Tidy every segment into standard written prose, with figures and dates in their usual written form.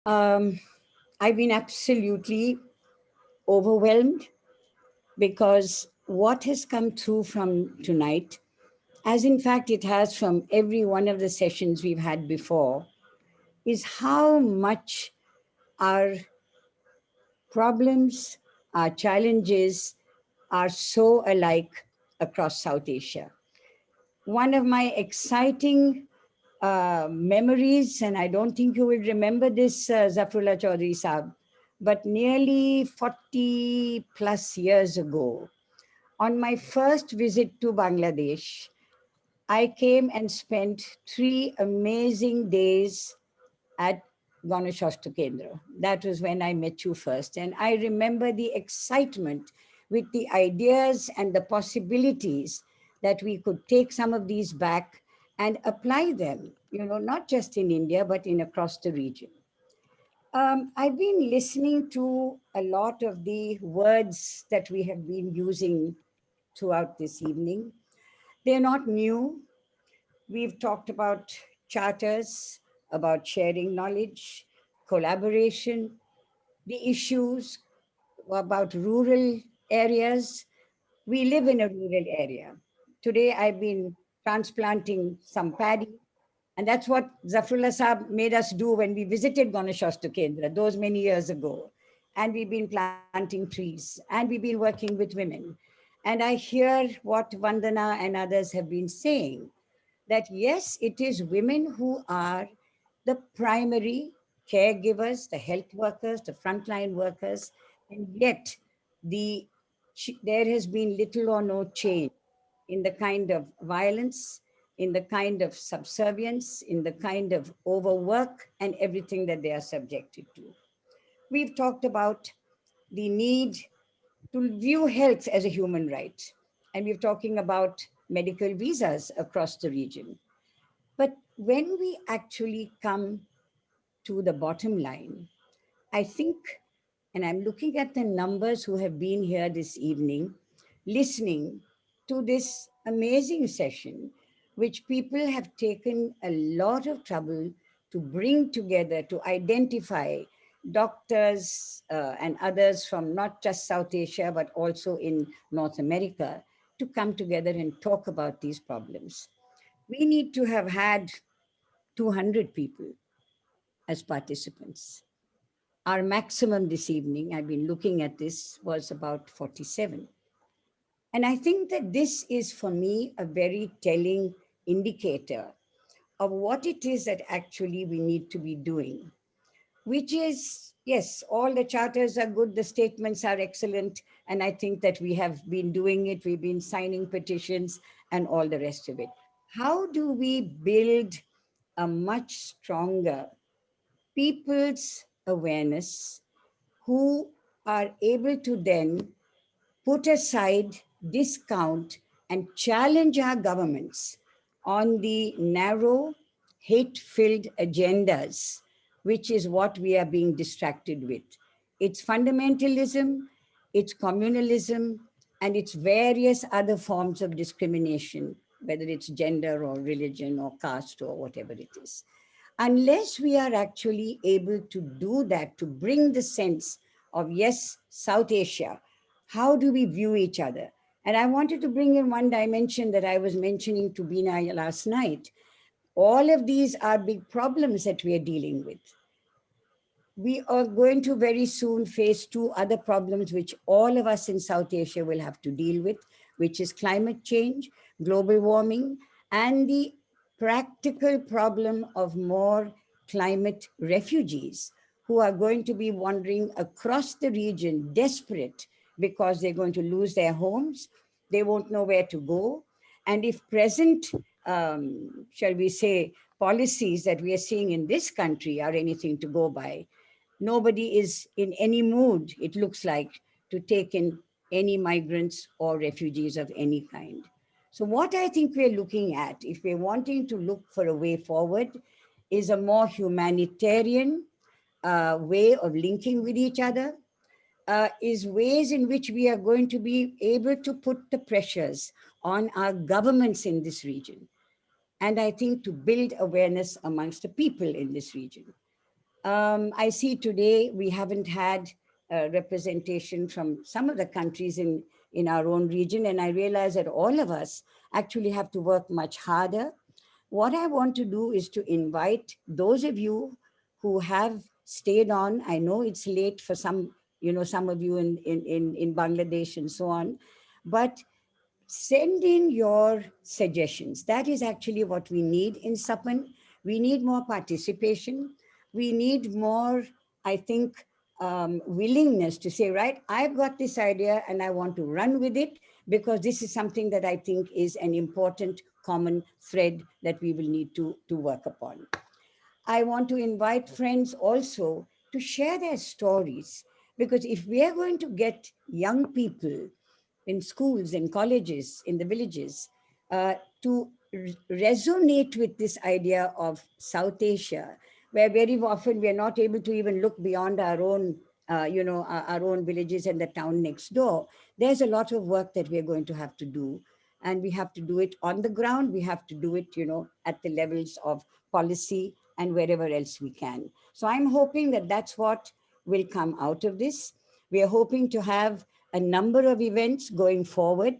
Um, I've been absolutely overwhelmed because what has come through from tonight, as in fact it has from every one of the sessions we've had before, is how much our problems, our challenges are so alike across South Asia. One of my exciting memories, and I don't think you will remember this, Zafrullah Chaudhry Saab, but nearly 40 plus years ago, on my first visit to Bangladesh, I came and spent 3 amazing days at Ganeshwasta Kendra. That was when I met you first. And I remember the excitement with the ideas and the possibilities that we could take some of these back and apply them, not just in India, but in across the region. I've been listening to a lot of the words that we have been using throughout this evening. They're not new. We've talked about charters, about sharing knowledge, collaboration, the issues about rural areas. We live in a rural area. Today, I've been transplanting some paddy, and that's what Zafrullah Saab made us do when we visited Ganeshwasta Kendra those many years ago. And we've been planting trees, and we've been working with women. And I hear what Vandana and others have been saying, that yes, it is women who are the primary caregivers, the health workers, the frontline workers, and yet the there has been little or no change in the kind of violence, in the kind of subservience, in the kind of overwork and everything that they are subjected to. We've talked about the need to view health as a human right, and we're talking about medical visas across the region. But when we actually come to the bottom line, I think, and I'm looking at the numbers who have been here this evening, listening to this amazing session, which people have taken a lot of trouble to bring together, to identify doctors and others from not just South Asia, but also in North America, to come together and talk about these problems. We need to have had 200 people as participants. Our maximum this evening, I've been looking at this, was about 47. And I think that this is for me a very telling indicator of what it is that actually we need to be doing, which is, yes, all the charters are good, the statements are excellent. And I think that we have been doing it, we've been signing petitions and all the rest of it. How do we build a much stronger people's awareness who are able to then put aside, discount, and challenge our governments on the narrow, hate filled agendas, which is what we are being distracted with. It's fundamentalism, it's communalism, and it's various other forms of discrimination, whether it's gender or religion or caste or whatever it is. Unless we are actually able to do that, to bring the sense of, yes, South Asia, how do we view each other? And I wanted to bring in one dimension that I was mentioning to Bina last night. All of these are big problems that we are dealing with. We are going to very soon face two other problems which all of us in South Asia will have to deal with, which is climate change, global warming, and the practical problem of more climate refugees who are going to be wandering across the region desperate because they're going to lose their homes, they won't know where to go. And if present, shall we say, policies that we are seeing in this country are anything to go by, nobody is in any mood, it looks like, to take in any migrants or refugees of any kind. So what I think we're looking at, if we're wanting to look for a way forward, is a more humanitarian way of linking with each other, is ways in which we are going to be able to put the pressures on our governments in this region. And I think to build awareness amongst the people in this region. I see today we haven't had representation from some of the countries in our own region, and I realize that all of us actually have to work much harder. What I want to do is to invite those of you who have stayed on. I know it's late for some, some of you in Bangladesh and so on, but send in your suggestions. That is actually what we need in SAPAN. We need more participation. We need more, I think, willingness to say, right, I've got this idea and I want to run with it because this is something that I think is an important common thread that we will need to work upon. I want to invite friends also to share their stories, because if we are going to get young people in schools, in colleges, in the villages, to resonate with this idea of South Asia, where very often we are not able to even look beyond our own, our own villages and the town next door. There's a lot of work that we are going to have to do. And we have to do it on the ground. We have to do it, at the levels of policy and wherever else we can. So I'm hoping that that's what will come out of this. We are hoping to have a number of events going forward.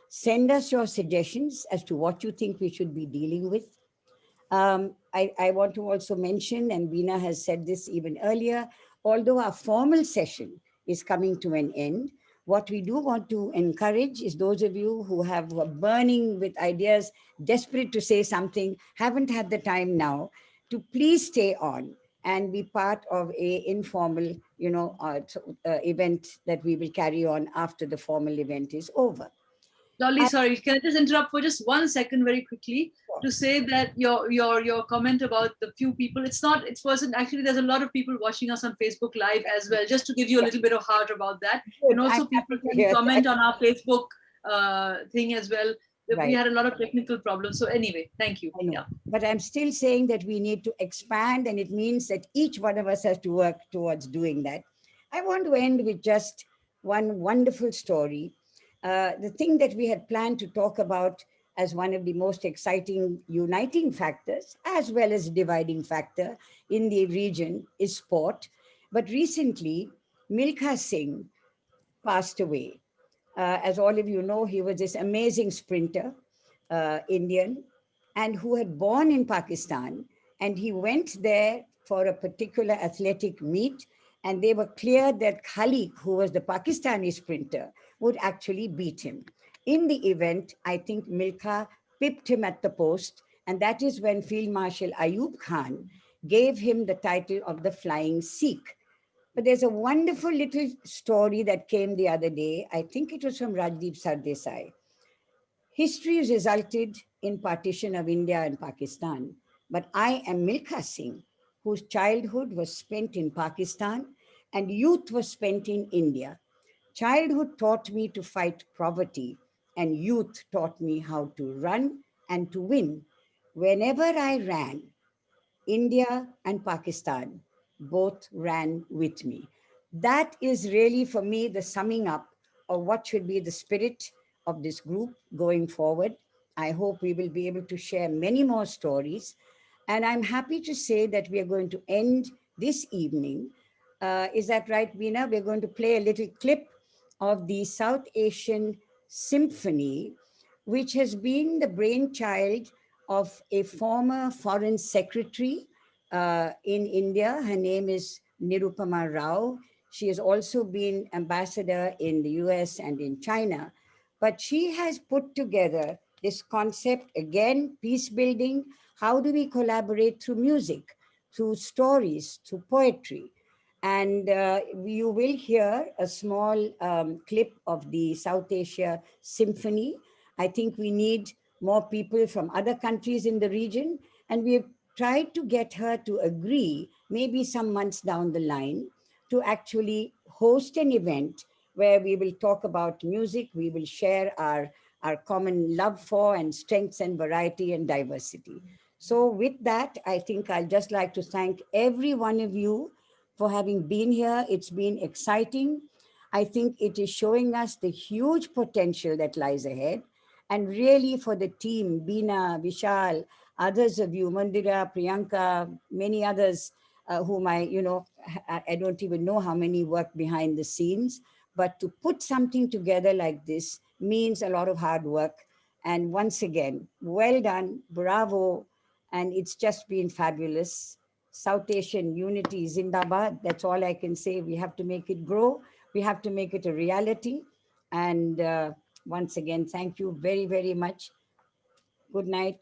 Send us your suggestions as to what you think we should be dealing with. I want to also mention, and Veena has said this even earlier, although our formal session is coming to an end, what we do want to encourage is those of you who have were burning with ideas, desperate to say something, haven't had the time now, to please stay on and be part of a informal, event that we will carry on after the formal event is over. Dolly, I, sorry, can I just interrupt for just 1 second very quickly to say that your comment about the few people, it wasn't actually, there's a lot of people watching us on Facebook Live as well, just to give you a yeah, little bit of heart about that. And good. I'm also people happy to can hear that. comment on our Facebook thing as well. We Right. had a lot of technical problems. So anyway, thank you. I know. Yeah. But I'm still saying that we need to expand, and it means that each one of us has to work towards doing that. I want to end with just one wonderful story. The thing that we had planned to talk about as one of the most exciting uniting factors, as well as dividing factor in the region, is sport. But recently, Milkha Singh passed away. As all of you know, he was this amazing sprinter, Indian, and who had born in Pakistan. And he went there for a particular athletic meet, and they were clear that Khalik, who was the Pakistani sprinter, would actually beat him. In the event, I think Milkha pipped him at the post, and that is when Field Marshal Ayub Khan gave him the title of the Flying Sikh. But there's a wonderful little story that came the other day. I think it was from Rajdeep Sardesai. History resulted in partition of India and Pakistan. But I am Milkha Singh, whose childhood was spent in Pakistan and youth was spent in India. Childhood taught me to fight poverty, and youth taught me how to run and to win. Whenever I ran, India and Pakistan both ran with me. That is really for me the summing up of what should be the spirit of this group going forward. I hope we will be able to share many more stories. And I'm happy to say that we are going to end this evening. Is that right, Veena? We're going to play a little clip of the South Asian Symphony, which has been the brainchild of a former foreign secretary in India. Her name is Nirupama Rao. She has also been ambassador in the US and in China. But she has put together this concept again, peace building. How do we collaborate through music, through stories, through poetry? And you will hear a small clip of the South Asia Symphony. I think we need more people from other countries in the region. And we have tried to get her to agree, maybe some months down the line, to actually host an event where we will talk about music, we will share our common love for and strengths and variety and diversity. So with that, I think I'll just like to thank every one of you for having been here. It's been exciting. I think it is showing us the huge potential that lies ahead. And really for the team, Beena, Vishal, others of you, Mandira, Priyanka, many others, whom I don't even know how many work behind the scenes. But to put something together like this means a lot of hard work. And once again, well done, bravo. And it's just been fabulous. South Asian unity, Zindabad. That's all I can say. We have to make it grow. We have to make it a reality. And once again, thank you very, very much. Good night.